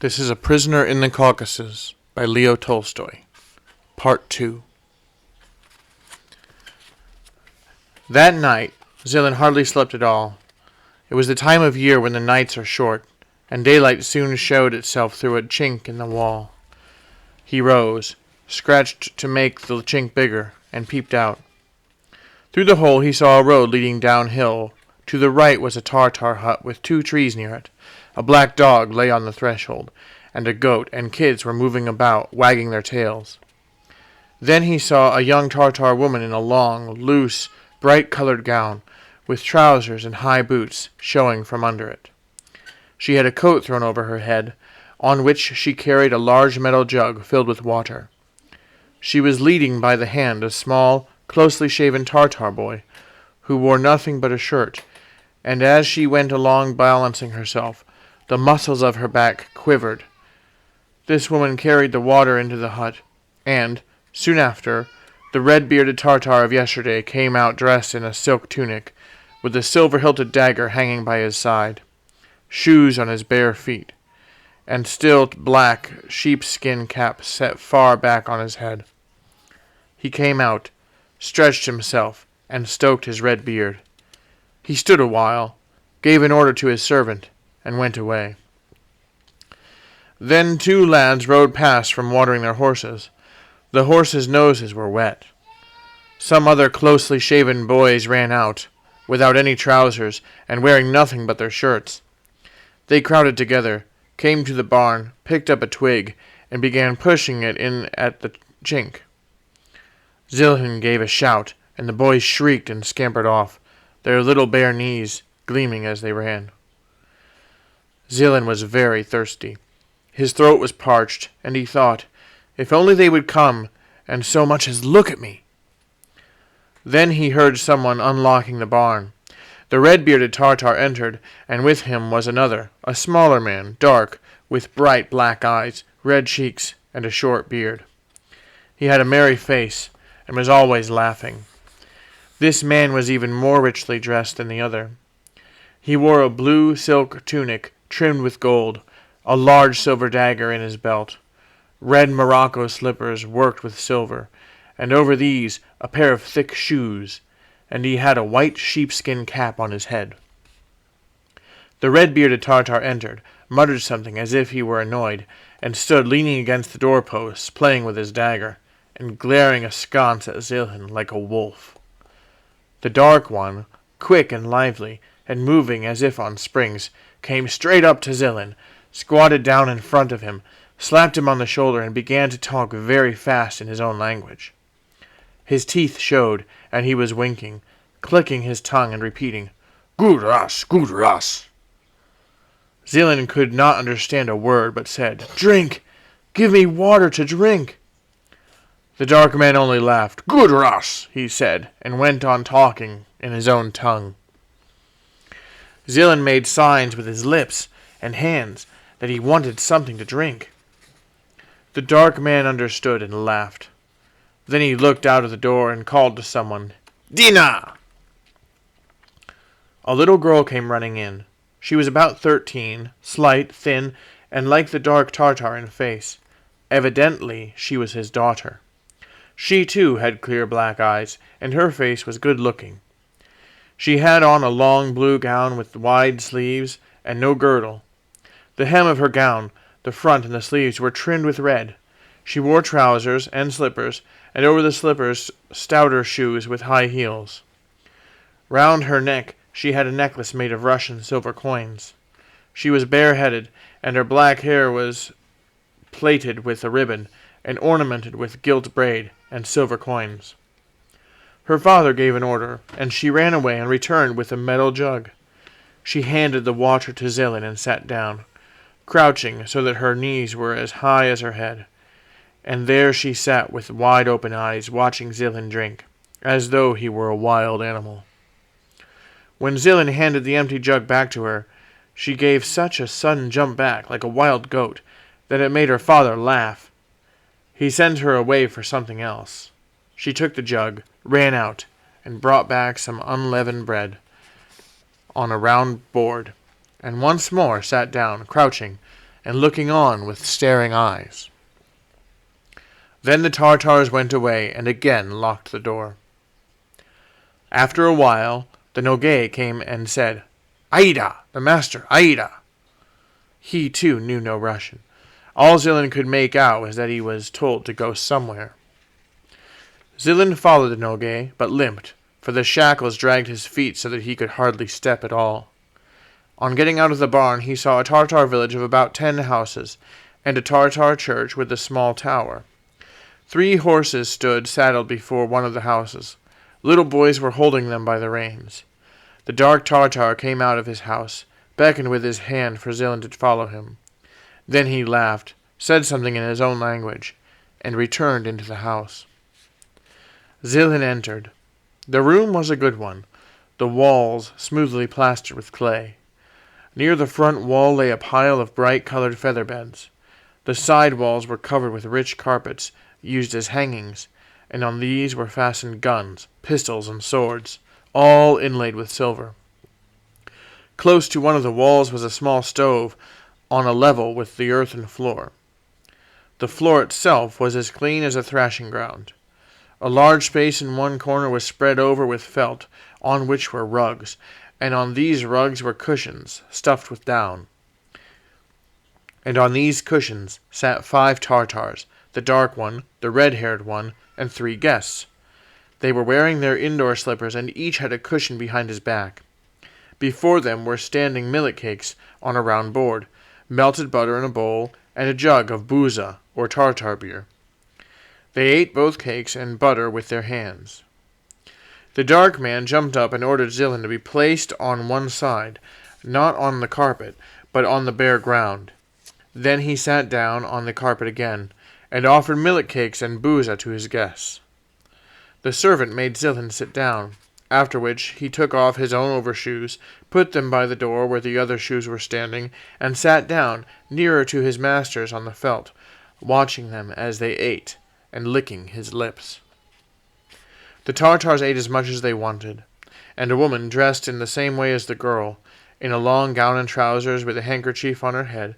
This is A Prisoner in the Caucasus by Leo Tolstoy. Part 2. That night, Zilin hardly slept at all. It was the time of year when the nights are short, and daylight soon showed itself through a chink in the wall. He rose, scratched to make the chink bigger, and peeped out. Through the hole he saw a road leading downhill. To the right was a Tartar hut with 2 trees near it. A black dog lay on the threshold, and a goat and kids were moving about, wagging their tails. Then he saw a young Tartar woman in a long, loose, bright-colored gown, with trousers and high boots showing from under it. She had a coat thrown over her head, on which she carried a large metal jug filled with water. She was leading by the hand a small, closely shaven Tartar boy, who wore nothing but a shirt, and as she went along balancing herself, the muscles of her back quivered. This woman carried the water into the hut, and, soon after, the red-bearded Tartar of yesterday came out dressed in a silk tunic, with a silver-hilted dagger hanging by his side, shoes on his bare feet, and still black sheepskin cap set far back on his head. He came out, stretched himself, and stroked his red beard. He stood a while, gave an order to his servant, and went away. Then 2 lads rode past from watering their horses. The horses' noses were wet. Some other closely shaven boys ran out, without any trousers, and wearing nothing but their shirts. They crowded together, came to the barn, picked up a twig, and began pushing it in at the chink. Zilin gave a shout, and the boys shrieked and scampered off, their little bare knees gleaming as they ran. Zilin was very thirsty. His throat was parched, and he thought, if only they would come and so much as look at me. Then he heard someone unlocking the barn. The red-bearded Tartar entered, and with him was another, a smaller man, dark, with bright black eyes, red cheeks, and a short beard. He had a merry face, and was always laughing. This man was even more richly dressed than the other. He wore a blue silk tunic trimmed with gold, a large silver dagger in his belt, red morocco slippers worked with silver, and over these a pair of thick shoes, and he had a white sheepskin cap on his head. The red-bearded Tartar entered, muttered something as if he were annoyed, and stood leaning against the doorposts, playing with his dagger, and glaring askance at Zilin like a wolf. The dark one, quick and lively, and moving as if on springs, came straight up to Zilin, squatted down in front of him, slapped him on the shoulder, and began to talk very fast in his own language. His teeth showed, and he was winking, clicking his tongue and repeating, "Good Ras, good Ras." Zilin could not understand a word, but said, "Drink! Give me water to drink!" The dark man only laughed. "Good Ras," he said, and went on talking in his own tongue. Zilin made signs with his lips and hands that he wanted something to drink. The dark man understood and laughed. Then he looked out of the door and called to someone, "Dina!" A little girl came running in. She was about 13, slight, thin, and like the dark Tartar in face. Evidently she was his daughter. She, too, had clear black eyes, and her face was good-looking. She had on a long blue gown with wide sleeves and no girdle. The hem of her gown, the front and the sleeves were trimmed with red. She wore trousers and slippers, and over the slippers stouter shoes with high heels. Round her neck she had a necklace made of Russian silver coins. She was bareheaded, and her black hair was plaited with a ribbon, and ornamented with gilt braid and silver coins. Her father gave an order, and she ran away and returned with a metal jug. She handed the water to Zilin and sat down, crouching so that her knees were as high as her head. And there she sat with wide-open eyes, watching Zilin drink, as though he were a wild animal. When Zilin handed the empty jug back to her, she gave such a sudden jump back, like a wild goat, that it made her father laugh. He sent her away for something else. She took the jug, ran out, and brought back some unleavened bread on a round board, and once more sat down, crouching, and looking on with staring eyes. Then the Tartars went away and again locked the door. After a while, the Nogay came and said, "Aida, the master, Aida." He, too, knew no Russian. All Zilin could make out was that he was told to go somewhere. Zilin followed the Nogay, but limped, for the shackles dragged his feet so that he could hardly step at all. On getting out of the barn, he saw a Tartar village of about 10 houses, and a Tartar church with a small tower. 3 horses stood saddled before one of the houses. Little boys were holding them by the reins. The dark Tartar came out of his house, beckoned with his hand for Zilin to follow him. Then he laughed, said something in his own language, and returned into the house. Zilin entered. The room was a good one, the walls smoothly plastered with clay. Near the front wall lay a pile of bright-colored feather beds. The side walls were covered with rich carpets, used as hangings, and on these were fastened guns, pistols, and swords, all inlaid with silver. Close to one of the walls was a small stove, on a level with the earthen floor. The floor itself was as clean as a thrashing ground. A large space in one corner was spread over with felt, on which were rugs, and on these rugs were cushions, stuffed with down. And on these cushions sat 5 Tartars, the dark one, the red-haired one, and 3 guests. They were wearing their indoor slippers, and each had a cushion behind his back. Before them were standing millet cakes on a round board, melted butter in a bowl, and a jug of buza, or Tartar beer. They ate both cakes and butter with their hands. The dark man jumped up and ordered Zilin to be placed on one side, not on the carpet, but on the bare ground. Then he sat down on the carpet again, and offered millet cakes and buza to his guests. The servant made Zilin sit down, after which he took off his own overshoes, put them by the door where the other shoes were standing, and sat down nearer to his masters on the felt, watching them as they ate, and licking his lips. The Tartars ate as much as they wanted, and a woman dressed in the same way as the girl, in a long gown and trousers with a handkerchief on her head,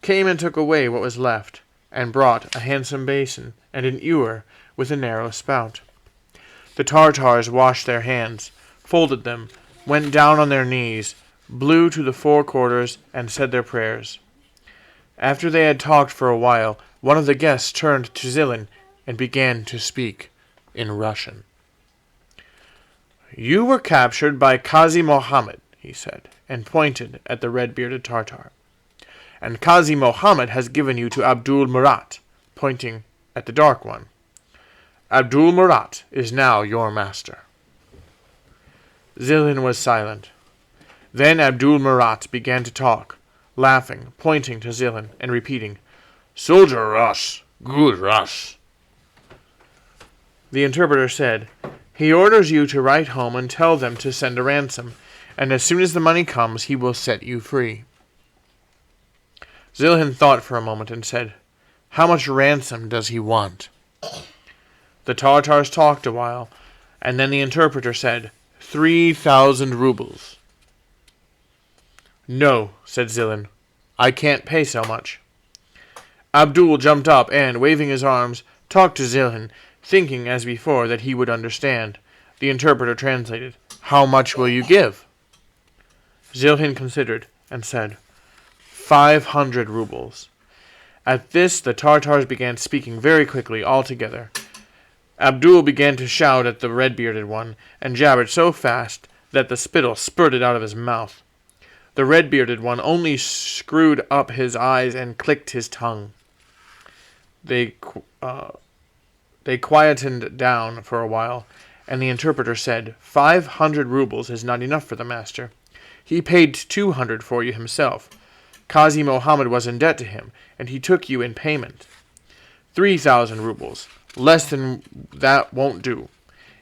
came and took away what was left, and brought a handsome basin and an ewer with a narrow spout. The Tartars washed their hands, folded them, went down on their knees, blew to the 4 quarters, and said their prayers. After they had talked for a while, one of the guests turned to Zilin and began to speak in Russian. "You were captured by Qazi Mohammed," he said, and pointed at the red-bearded Tartar. "And Qazi Mohammed has given you to Abdul Murat," pointing at the dark one. "Abdul Murat is now your master." Zilin was silent. Then Abdul Murat began to talk, laughing, pointing to Zilin, and repeating, "Soldier Rush, good Rush." The interpreter said, "He orders you to write home and tell them to send a ransom, and as soon as the money comes he will set you free." Zilin thought for a moment and said, "How much ransom does he want?" The Tartars talked a while, and then the interpreter said, 3,000 rubles. "No," said Zilin, "I can't pay so much." Abdul jumped up and, waving his arms, talked to Zilin, thinking as before that he would understand. The interpreter translated, "How much will you give?" Zilin considered and said, 500 rubles. At this the Tartars began speaking very quickly all together. Abdul began to shout at the red-bearded one, and jabbered so fast that the spittle spurted out of his mouth. The red-bearded one only screwed up his eyes and clicked his tongue. They quietened down for a while, and the interpreter said, 500 rubles is not enough for the master. He paid 200 for you himself. Qazi Mohammed was in debt to him, and he took you in payment. 3,000 rubles. Less than that won't do.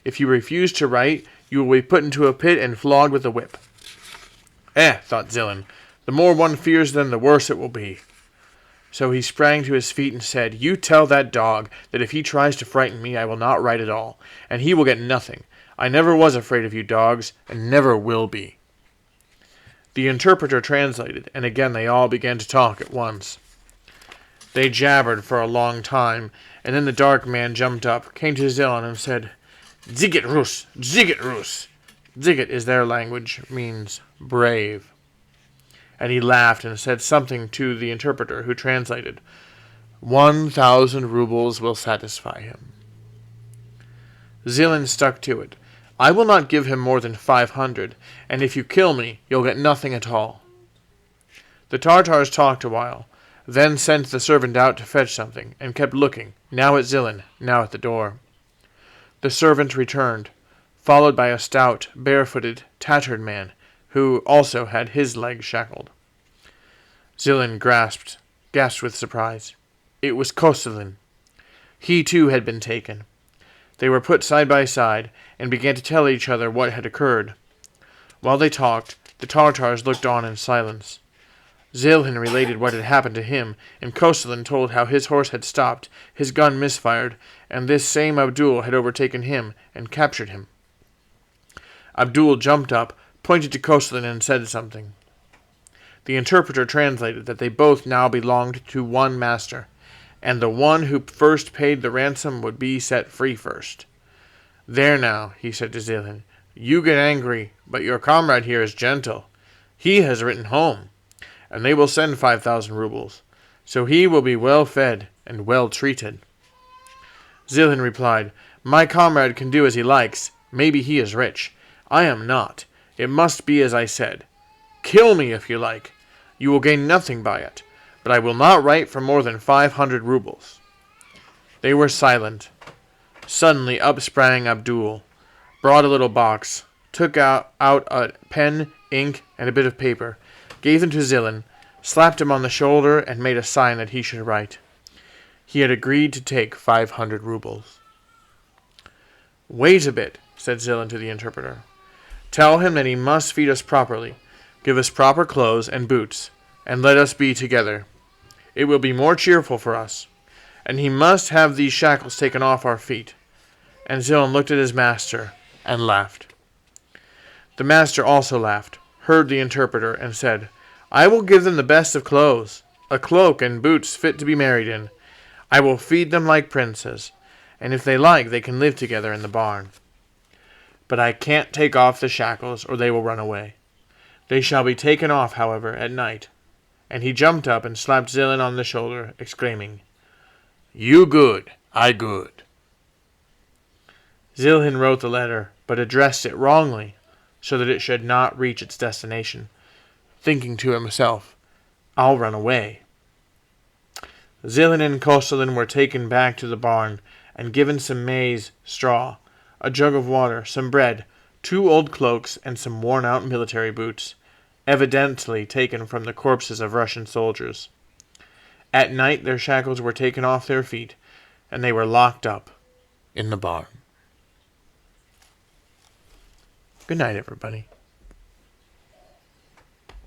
If you refuse to write, you will be put into a pit and flogged with a whip. Thought Zilin, the more one fears them, the worse it will be. So he sprang to his feet and said, "You tell that dog that if he tries to frighten me, I will not write at all, and he will get nothing. I never was afraid of you dogs, and never will be." The interpreter translated, and again they all began to talk at once. They jabbered for a long time, and then the dark man jumped up, came to Zilin, and said, "Zigit Rus! Zigit Rus!" Zigit is their language, means brave. And he laughed and said something to the interpreter, who translated, 1,000 rubles will satisfy him. Zilin stuck to it. I will not give him more than 500, and if you kill me, you'll get nothing at all. The Tartars talked a while, then sent the servant out to fetch something, and kept looking, now at Zilin, now at the door. The servant returned, followed by a stout, barefooted, tattered man, who also had his legs shackled. Zilin gasped with surprise. It was Kostilin. He too had been taken. They were put side by side, and began to tell each other what had occurred. While they talked, the Tartars looked on in silence. Zilin related what had happened to him, and Kostilin told how his horse had stopped, his gun misfired, and this same Abdul had overtaken him and captured him. Abdul jumped up, pointed to Kostilin, and said something. The interpreter translated that they both now belonged to one master, and the one who first paid the ransom would be set free first. There now, he said to Zilin, you get angry, but your comrade here is gentle. He has written home, and they will send 5,000 rubles, so he will be well fed and well treated. Zilin replied, my comrade can do as he likes. Maybe he is rich. I am not. It must be as I said. Kill me if you like. You will gain nothing by it, but I will not write for more than 500 rubles. They were silent. Suddenly up sprang Abdul, brought a little box, took out a pen, ink, and a bit of paper, gave them to Zilin, slapped him on the shoulder, and made a sign that he should write. He had agreed to take 500 rubles. Wait a bit, said Zilin to the interpreter. Tell him that he must feed us properly, give us proper clothes and boots, and let us be together. It will be more cheerful for us. And he must have these shackles taken off our feet. And Zilin looked at his master and laughed. The master also laughed, heard the interpreter, and said, I will give them the best of clothes, a cloak and boots fit to be married in. I will feed them like princes, and if they like, they can live together in the barn. But I can't take off the shackles, or they will run away. They shall be taken off, however, at night. And he jumped up and slapped Zilin on the shoulder, exclaiming, You good, I good. Zilin wrote the letter, but addressed it wrongly, so that it should not reach its destination, thinking to himself, I'll run away. Zilin and Kostilin were taken back to the barn, and given some maize, straw, a jug of water, some bread, 2 old cloaks, and some worn-out military boots, evidently taken from the corpses of Russian soldiers. At night their shackles were taken off their feet, and they were locked up in the barn. Good night, everybody.